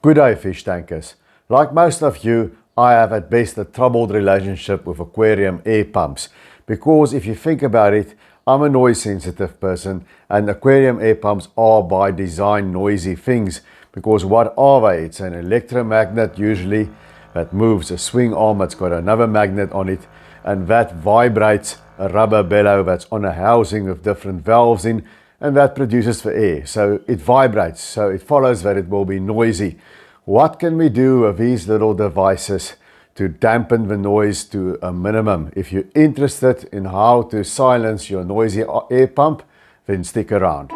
Good day, fish tankers. Like most of you, I have at best a troubled relationship with aquarium air pumps because if you think about it, I'm a noise sensitive person and aquarium air pumps are by design noisy things because what are they? It's an electromagnet usually that moves a swing arm that's got another magnet on it and that vibrates a rubber bellow that's on a housing with different valves in and that produces the air. So it vibrates, so it follows that it will be noisy. What can we do with these little devices to dampen the noise to a minimum? If you're interested in how to silence your noisy air pump, then stick around.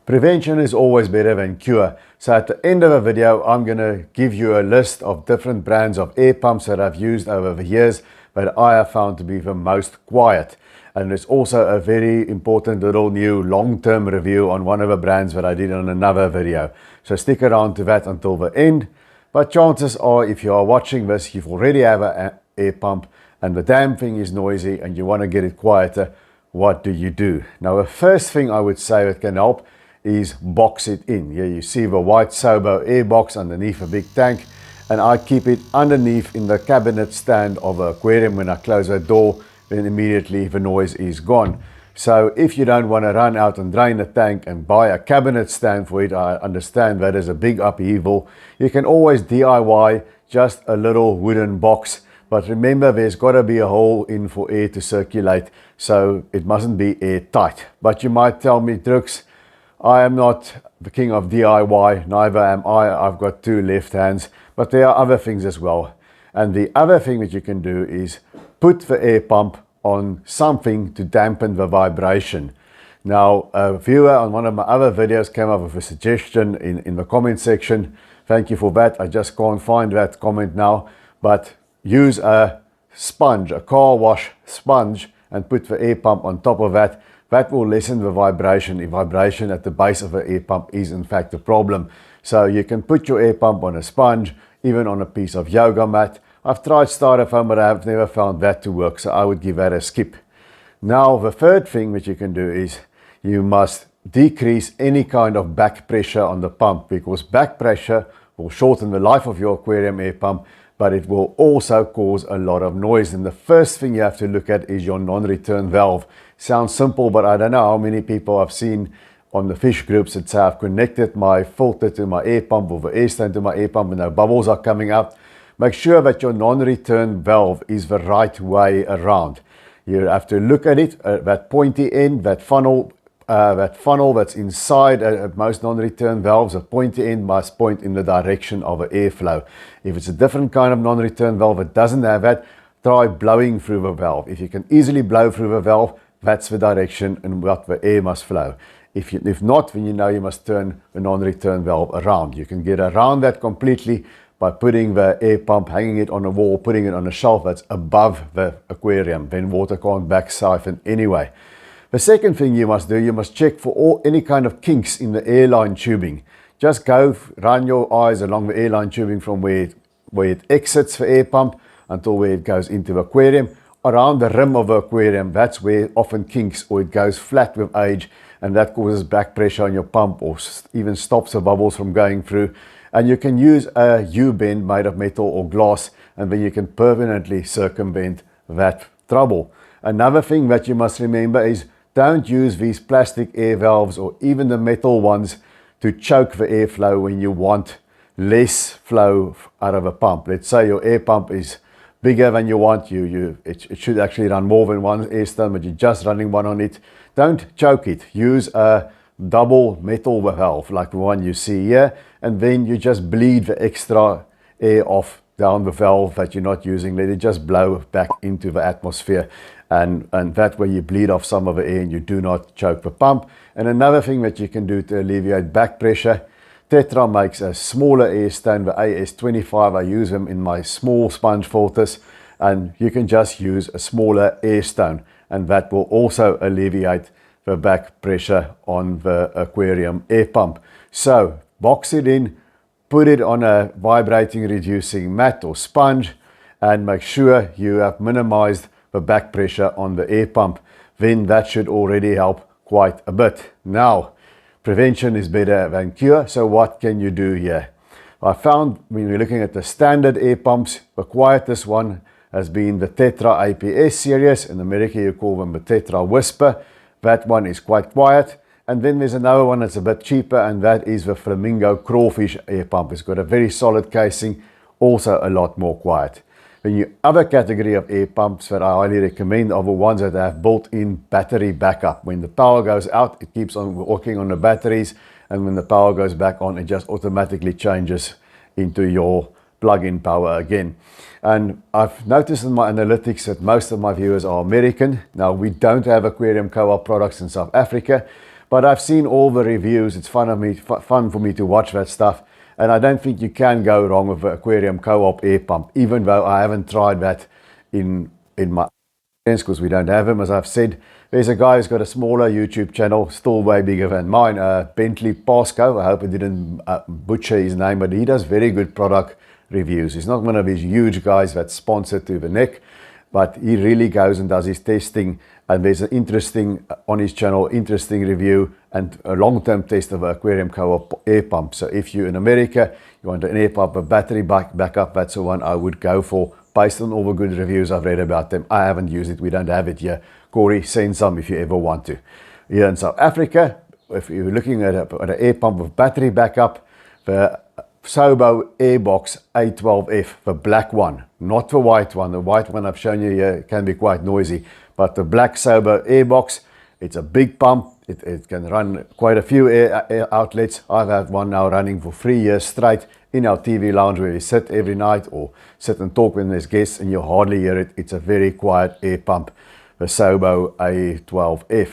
Prevention is always better than cure. So at the end of the video, I'm going to give you a list of different brands of air pumps that I've used over the years that I have found to be the most quiet. And there's also a very important little new long-term review on one of the brands that I did on another video. So stick around to that until the end. But chances are, if you are watching this, you've already have an air pump and the damn thing is noisy and you want to get it quieter. What do you do? Now, the first thing I would say that can help is box it in. Here you see the white Sobo air box underneath a big tank. And I keep it underneath in the cabinet stand of the aquarium. When I close the door, then immediately the noise is gone. So if you don't want to run out and drain the tank and buy a cabinet stand for it, I understand that is a big upheaval. You can always DIY just a little wooden box. But remember, there's got to be a hole in for air to circulate. So it mustn't be airtight. But you might tell me, Drux, I am not the king of DIY, neither am I. I've got two left hands. But there are other things as well. And the other thing that you can do is put the air pump on something to dampen the vibration. Now, a viewer on one of my other videos came up with a suggestion in the comment section. Thank you for that. I just can't find that comment now. But use a sponge, a car wash sponge, and put the air pump on top of that. That will lessen the vibration. The vibration at the base of the air pump is in fact a problem. So you can put your air pump on a sponge, even on a piece of yoga mat. I've tried styrofoam, but I've never found that to work, so I would give that a skip. Now, the third thing that you can do is you must decrease any kind of back pressure on the pump, because back pressure will shorten the life of your aquarium air pump, but it will also cause a lot of noise. And the first thing you have to look at is your non-return valve. Sounds simple, but I don't know how many people I've seen on the fish groups that say I've connected my filter to my air pump or the air stand to my air pump and no bubbles are coming out. Make sure that your non-return valve is the right way around. You have to look at it, that pointy end, that funnel that's inside most non-return valves, a pointy end must point in the direction of the airflow. If it's a different kind of non-return valve that doesn't have that, try blowing through the valve. If you can easily blow through the valve, that's the direction in what the air must flow. If not, then you know you must turn the non-return valve around. You can get around that completely by putting the air pump, hanging it on a wall, putting it on a shelf that's above the aquarium. Then water can't back siphon anyway. The second thing you must do, you must check for any kind of kinks in the airline tubing. Just run your eyes along the airline tubing from where it exits the air pump until where it goes into the aquarium. Around the rim of the aquarium, that's where it often kinks or it goes flat with age, and that causes back pressure on your pump or even stops the bubbles from going through. And you can use a U-bend made of metal or glass, and then you can permanently circumvent that trouble. Another thing that you must remember is don't use these plastic air valves or even the metal ones to choke the airflow when you want less flow out of a pump. Let's say your air pump is bigger than you want. It should actually run more than one air stone, but you're just running one on it. Don't choke it. Use a double metal valve like the one you see here, and then you just bleed the extra air off down the valve that you're not using. Let it just blow back into the atmosphere, and that way you bleed off some of the air and you do not choke the pump. And another thing that you can do to alleviate back pressure, Tetra makes a smaller air stone, the AS25. I use them in my small sponge filters, and you can just use a smaller air stone, and that will also alleviate the back pressure on the aquarium air pump. So box it in, put it on a vibrating reducing mat or sponge, and make sure you have minimized the back pressure on the air pump. Then that should already help quite a bit. Now, prevention is better than cure, so what can you do here? I found when we're looking at the standard air pumps, the quietest one has been the Tetra APS series. In America you call them the Tetra Whisper. That one is quite quiet. And then there's another one that's a bit cheaper, and that is the Flamingo Crawfish air pump. It's got a very solid casing, also a lot more quiet. The other category of air pumps that I highly recommend are the ones that have built-in battery backup. When the power goes out, it keeps on working on the batteries, and when the power goes back on, it just automatically changes into your plug-in power again. And I've noticed in my analytics that most of my viewers are American. Now, we don't have Aquarium Co-op products in South Africa, but I've seen all the reviews. It's fun for me to watch that stuff. And I don't think you can go wrong with the Aquarium Co-op air pump, even though I haven't tried that in my experience, because we don't have them, as I've said. There's a guy who's got a smaller YouTube channel, still way bigger than mine, Bentley Pasco. I hope I didn't butcher his name, but he does very good product reviews. He's not one of these huge guys that's sponsored to the neck, but he really goes and does his testing. And there's an interesting, on his channel, interesting review and a long-term test of an Aquarium Co-op air pump. So if you're in America, you want an air pump, a battery backup, that's the one I would go for, based on all the good reviews I've read about them. I haven't used it, we don't have it here. Corey, send some if you ever want to. Here in South Africa, if you're looking at an air pump with battery backup, the Sobo Airbox A12F, the black one, not the white one. The white one I've shown you here can be quite noisy, but the black Sobo Airbox, it's a big pump. It can run quite a few air outlets. I've had one now running for 3 years straight in our TV lounge where we sit every night or sit and talk when there's guests, and you hardly hear it. It's a very quiet air pump, the Sobo A12F.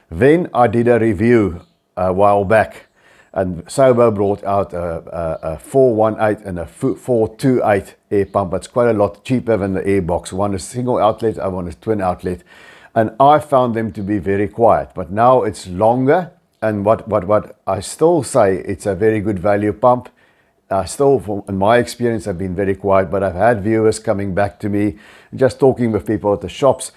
Then I did a review a while back, and Sobo brought out a 418 and a 428 air pump. It's quite a lot cheaper than the Airbox. One is single outlet, other one is twin outlet. And I found them to be very quiet. But now it's longer, and what I still say, it's a very good value pump. Still, in my experience, have been very quiet, but I've had viewers coming back to me, just talking with people at the shops.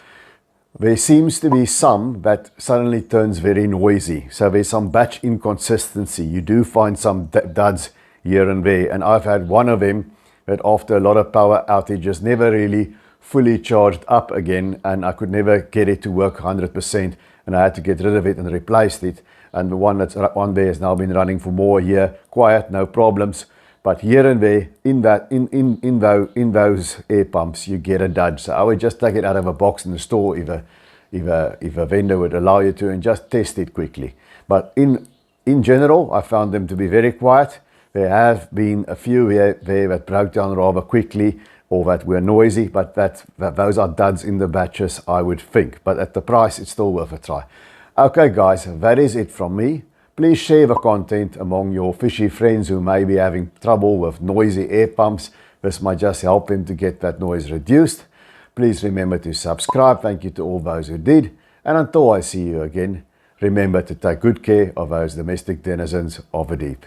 There seems to be some that suddenly turns very noisy. So there's some batch inconsistency. You do find some duds here and there. And I've had one of them that after a lot of power outages never really fully charged up again, and I could never get it to work 100%, and I had to get rid of it and replaced it. And the one that's on there has now been running for more a year, quiet, no problems. But here and there, in those air pumps, you get a dud. So I would just take it out of a box in the store if a vendor would allow you to, and just test it quickly. But in general, I found them to be very quiet. There have been a few here there that broke down rather quickly, or that were noisy, but those are duds in the batches, I would think. But at the price, it's still worth a try. Okay, guys, that is it from me. Please share the content among your fishy friends who may be having trouble with noisy air pumps. This might just help them to get that noise reduced. Please remember to subscribe. Thank you to all those who did. And until I see you again, remember to take good care of those domestic denizens of the deep.